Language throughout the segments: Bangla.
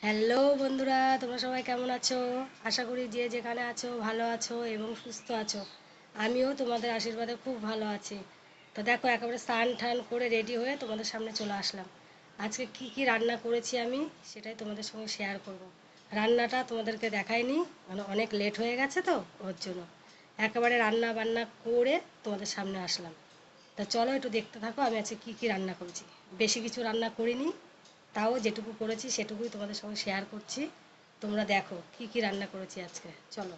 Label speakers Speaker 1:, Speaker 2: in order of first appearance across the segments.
Speaker 1: হ্যালো বন্ধুরা, তোমরা সবাই কেমন আছো? আশা করি যে যেখানে আছো ভালো আছো এবং সুস্থ আছো। আমিও তোমাদের আশীর্বাদে খুব ভালো আছি। তো দেখো, একেবারে স্নান টান করে রেডি হয়ে তোমাদের সামনে চলে আসলাম। আজকে কি কি রান্না করেছি আমি সেটাই তোমাদের সঙ্গে শেয়ার করব। রান্নাটা তোমাদেরকে দেখাইনি, মানে অনেক লেট হয়ে গেছে তো ওর জন্য একেবারে রান্না বান্না করে তোমাদের সামনে আসলাম। তা চলো একটু দেখতে থাকো আমি আজকে কি কি রান্না করেছি। বেশি কিছু রান্না করিনি, তাও যেটুকু করেছি সেটুকুই তোমাদের সঙ্গে শেয়ার করছি। তোমরা দেখো কি কি রান্না করেছি আজকে, চলো।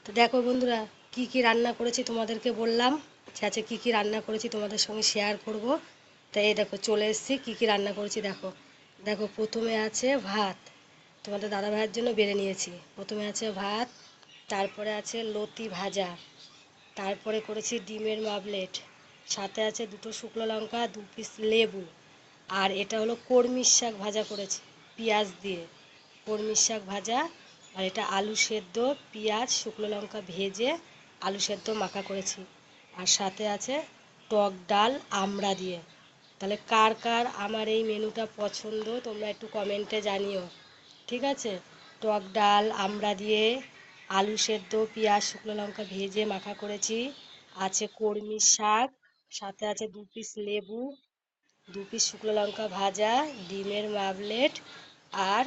Speaker 1: তো দেখো বন্ধুরা, কি কি রান্না করেছি তোমাদেরকে বললাম যে আজকে কী কী রান্না করেছি তোমাদের সঙ্গে শেয়ার করব। তাই এই দেখো চলে এসেছি, কী কী রান্না করেছি দেখো। দেখো, প্রথমে আছে ভাত, তোমাদের দাদা ভাইয়ের জন্য বেড়ে নিয়েছি। প্রথমে আছে ভাত, তারপরে আছে লতি ভাজা, তারপরে করেছি ডিমের মাবলেট, সাথে আছে দুটো শুকনো লঙ্কা, 2 পিস লেবু, আর এটা হলো কলমির শাক ভাজা করেছি পেঁয়াজ দিয়ে, কলমির শাক ভাজা। আর এটা আলু সেদ্ধ, পেঁয়াজ শুকনো লঙ্কা ভেজে আলু সেদ্ধ মাখা করেছি। আর সাথে আছে টক ডাল আমড়া দিয়ে। তাহলে কার কার আমার এই মেনুটা পছন্দ তোমরা একটু কমেন্টে জানিও, ঠিক আছে? টক ডাল আমড়া দিয়ে আলু সেদ্ধ পেঁয়াজ শুকনো লঙ্কা ভেজে মাখা করেছি, আছে কলমির শাক, সাথে আছে 2 পিস লেবু, 2 পিস শুকনো লঙ্কা ভাজা, ডিমের মাবলেট, আর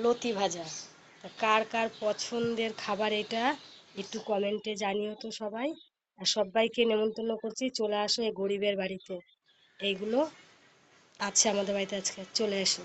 Speaker 1: লতি ভাজা। তা কার কার পছন্দের খাবার এটা একটু কমেন্টে জানিও তো সবাই। আর সবাইকে নেমন্তন্ন করছি, চলে আসো এই গরিবের বাড়িতে। এইগুলো আছে আমাদের বাড়িতে, আজকে চলে এসো।